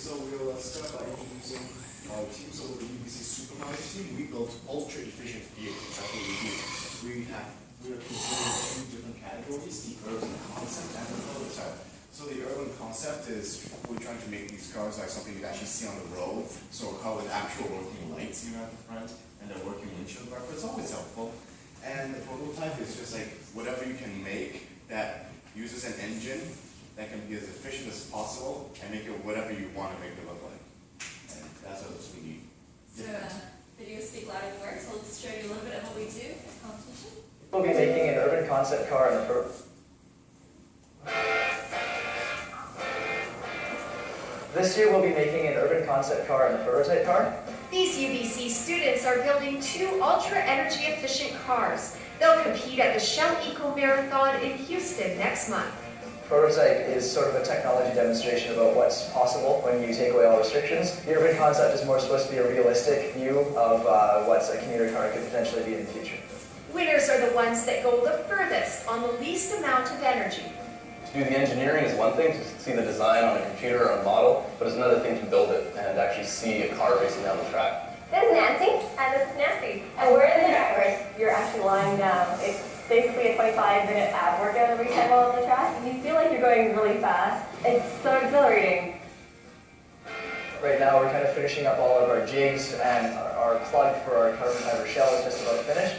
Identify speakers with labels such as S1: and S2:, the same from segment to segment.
S1: So we'll start by introducing our team. So with the UBC Supermileage team, we built ultra-efficient vehicles. That's what we do. We are considering two different categories, the urban concept and the prototype. So the urban concept is we're trying to make these cars like something you actually see on the road. So a car with actual working lights here at the front and a working windshield wiper. It's always helpful. And the prototype is just like whatever you can make that uses an engine that can be as efficient as possible and make it whatever you want to make it look like. And that's what we need.
S2: So videos speak louder than words. So let's show you a little bit of what we do at competition.
S3: We'll be making an urban concept car and a This year we'll be making an urban concept car and a prototype car.
S4: These UBC students are building two ultra-energy efficient cars. They'll compete at the Shell Eco Marathon in Houston next month.
S3: Prototype is sort of a technology demonstration about what's possible when you take away all restrictions. The urban concept is more supposed to be a realistic view of what a commuter car could potentially be in the future.
S4: Winners are the ones that go the furthest on the least amount of energy.
S5: To do the engineering is one thing, to see the design on a computer or a model, but it's another thing to build it and actually see a car racing down the track.
S6: This is Nancy. And this is Nancy. And we're in the track where you're actually lying down. It's basically a 25-minute ab workout every time while on the track. And you feel like you're going really fast. It's so exhilarating.
S3: Right now we're kind of finishing up all of our jigs, and our plug for our carbon fiber shell is just about finished.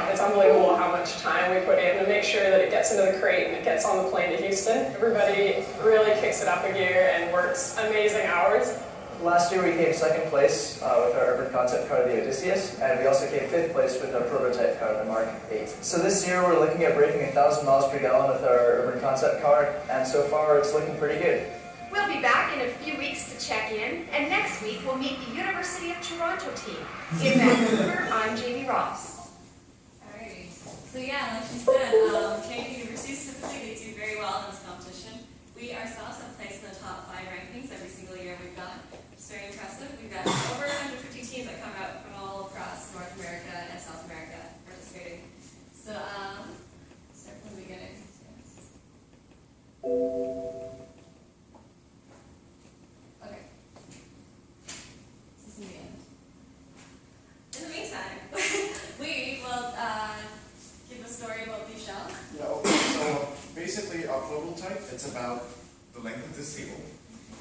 S7: It's unbelievable how much time we put in to make sure that it gets into the crate and it gets on the plane to Houston. Everybody really kicks it up a gear and works amazing hours.
S3: Last year we came second place with our urban concept car, the Odysseus, and we also came fifth place with our prototype car, the Mark 8. So this year we're looking at breaking 1,000 miles per gallon with our urban concept car, and so far it's looking pretty good.
S4: We'll be back in a few weeks to check in, and next week we'll meet the University of Toronto team. In Vancouver, I'm Jamie Ross.
S2: So yeah, like she said, Canadian universities typically they do very well in this competition. We ourselves have placed in the top 5 rankings every single year we've gone. It's very impressive. We've got over 150 teams that come out from all across North America and South America participating. So start from the beginning. Yes. Okay. This is the end. In the meantime, we will give a story about the shell.
S1: Yeah, okay. So basically our prototype, it's about the length of this table,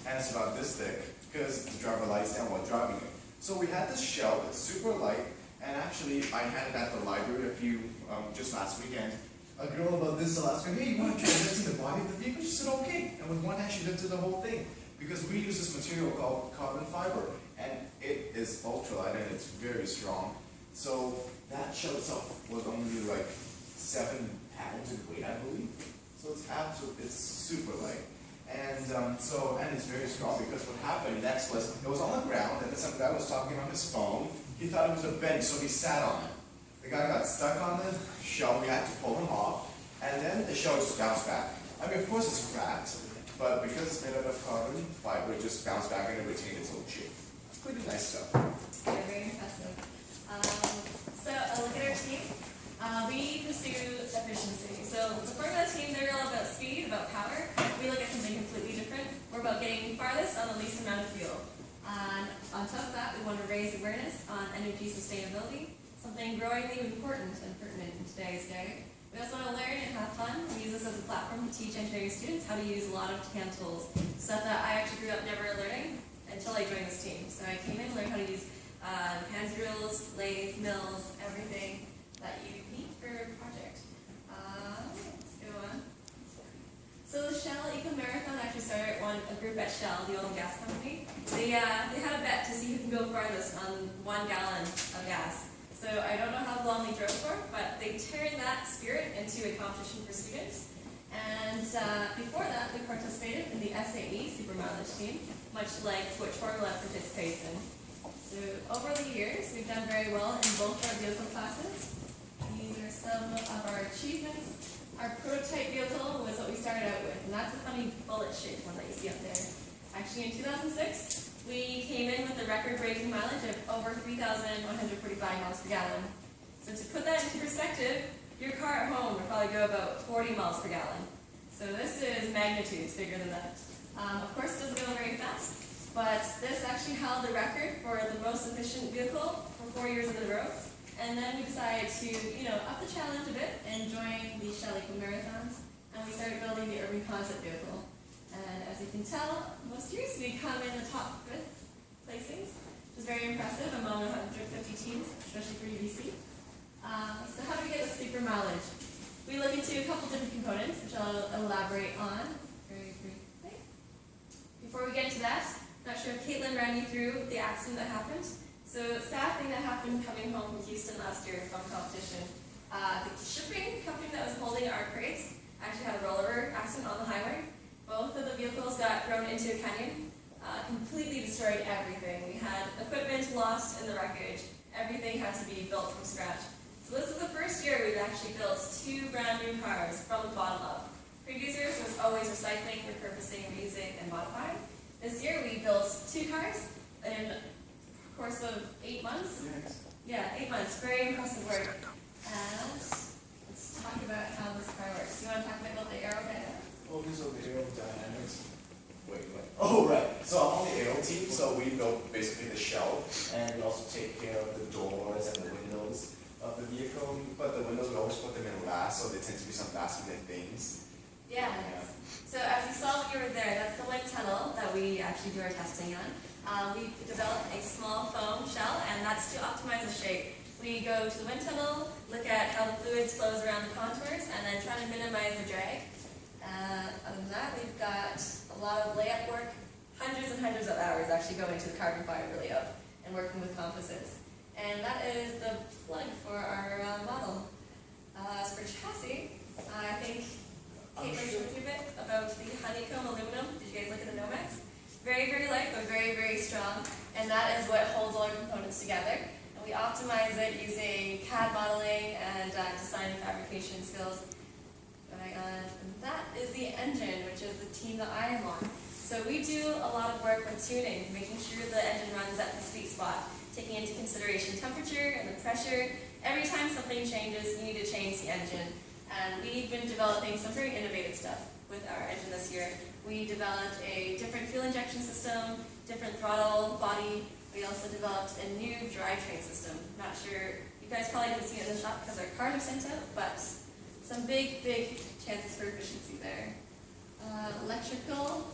S1: and it's about this thick, because the driver lies down while driving it. So we had this shell, it's super light, and actually I had it at the library just last weekend. A girl about this last week, hey, you want to try lifting the body of the vehicle? She said, okay. And with one hand she lifted the whole thing, because we use this material called carbon fiber, and it is ultralight and it's very strong. So that shell itself was only like 7 pounds in weight, I believe. So it's super light. And and it's very strong, because what happened next was, it was on the ground, and then some guy was talking on his phone. He thought it was a bench, so he sat on it. The guy got stuck on the shell, we had to pull him off, and then the shell just bounced back. I mean, of course it's cracked, but because it's made out of carbon fiber, it just bounced back and it retained its own shape. It's pretty nice stuff.
S2: Yeah, very impressive. So look at our team. We pursue efficiency. So the formula team, they're all about speed, about power. We look at something completely different. We're about getting farthest on the least amount of fuel. And on top of that, we want to raise awareness on energy sustainability, something growingly important and pertinent in today's day. We also want to learn and have fun. We use this as a platform to teach engineering students how to use a lot of hand tools, stuff that I actually grew up never learning until I joined this team. So I came in and learned how to use hand drills, lathes, mills, everything that you need for a project. Let's go on. So the Shell Eco Marathon actually started a group at Shell, the oil and gas company. They had a bet to see who can go farthest on 1 gallon of gas. So I don't know how long they drove for, but they turned that spirit into a competition for students. And before that, we participated in the SAE Supermileage team, much like which Formula participates in. So over the years, we've done very well in both our vehicle classes. These are some of our achievements. Our prototype vehicle was what we started out with, and that's the funny bullet-shaped one that you see up there. Actually, in 2006, we came in with a record-breaking mileage of over 3,145 miles per gallon. So to put that into perspective, your car at home would probably go about 40 miles per gallon. So this is magnitudes bigger than that. Of course, it doesn't go very fast, but this actually held the record for the most efficient vehicle for 4 years in a row. And then we decided to, up the challenge a bit and join the Shell Eco Marathons, and we started building the urban concept vehicle. And as you can tell, most years we come in the top 5th placings, which is very impressive among 150 teams, especially for UBC. So how do we get the super mileage? We look into a couple different components, which I'll elaborate on very briefly. Before we get into that, I'm not sure if Caitlin ran you through the accident that happened. So, sad thing that happened coming home from Houston last year from competition. The shipping company that was holding our crates actually had a rollover accident on the highway. Both of the vehicles got thrown into a canyon, completely destroyed everything. We had equipment lost in the wreckage. Everything had to be built from scratch. So this is the first year we've actually built 2 brand new cars from the bottom up. Previous years was always recycling, repurposing, reusing, and modifying. This year we built 2 cars in course of 8 months? Yeah, 8 months. Very impressive work. And let's talk about how this car works. Do you want to talk about the aerodynamics?
S1: Oh, these are the aerodynamics. Wait, what? Oh, right. So I'm on the aero team, so we build basically the shell, and we also take care of the doors and the windows of the vehicle. But the windows, we always put them in glass, so they tend to be some vascular things.
S2: Yeah. So as you saw when you were there, that's the wind tunnel that we actually do our testing on. We developed a small foam shell, and that's to optimize the shape. We go to the wind tunnel, look at how the fluids flows around the contours, and then try to minimize the drag. Other than that, we've got a lot of layup work, hundreds and hundreds of hours actually going into the carbon fiber layup and working with composites. And that is the plug for our model. As for chassis, I think Caitlin showed you a bit about the honeycomb aluminum. Did you guys look at the Nomex? Very, very light, but very, very strong. And that is what holds all our components together. And we optimize it using CAD modeling and design and fabrication skills. And that is the engine, which is the team that I am on. So we do a lot of work with tuning, making sure the engine runs at the sweet spot, taking into consideration temperature and the pressure. Every time something changes, you need to change the engine. And we've been developing some very innovative stuff with our engine this year. We developed a different fuel injection system, different throttle body. We also developed a new drivetrain system. Not sure, you guys probably didn't see it in the shop because our cars are sent out, but some big, big chances for efficiency there. Electrical,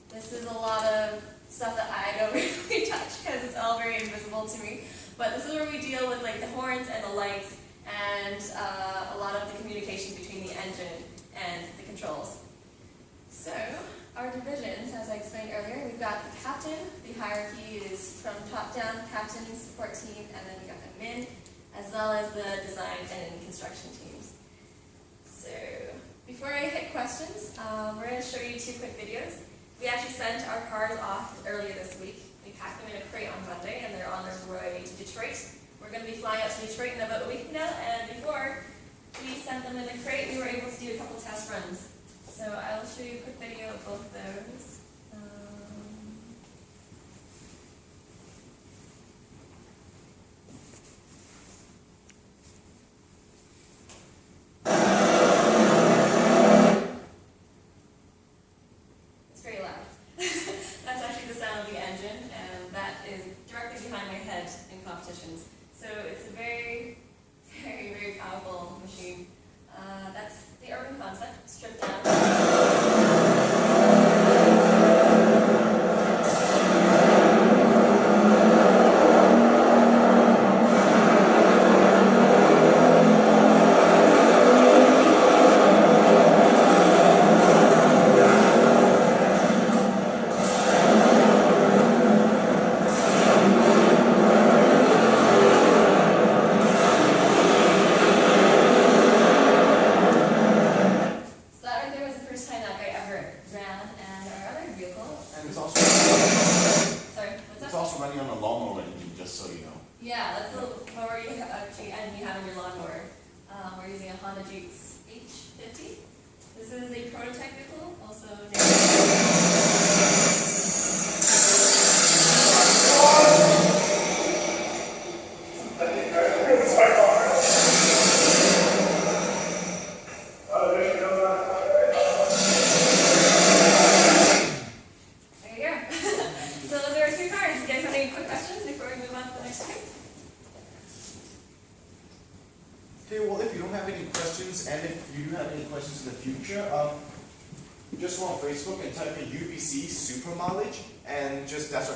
S2: this is a lot of stuff that I don't really touch because it's all very invisible to me. But this is where we deal with like the horns and the lights and a lot of the communication between the engine and the controls. So, our divisions, as I explained earlier, we've got the captain. The hierarchy is from top down, captain, support team, and then we got the min, as well as the design and construction teams. So, before I hit questions, we're going to show you 2 quick videos. We actually sent our cars off earlier this week. We packed them in a crate on Monday, and they're on their way to Detroit. We're going to be flying out to Detroit in about a week now, and before we sent them in the crate, we were able to do a couple test runs. So I will show you a quick video of both of those. It's very loud. That's actually the sound of the engine, and that is directly behind my head in competitions. So it's a very, very, very powerful machine. That's the urban concept, stripped down. Yeah, that's the mower you actually have in your lawnmower. We're using a Honda Jeeps H50. This is a prototype vehicle, also Any quick questions before we move on to the next team?
S1: Okay, well, if you don't have any questions, and if you do have any questions in the future, just go on Facebook and type in UBC Supermileage, and just that's our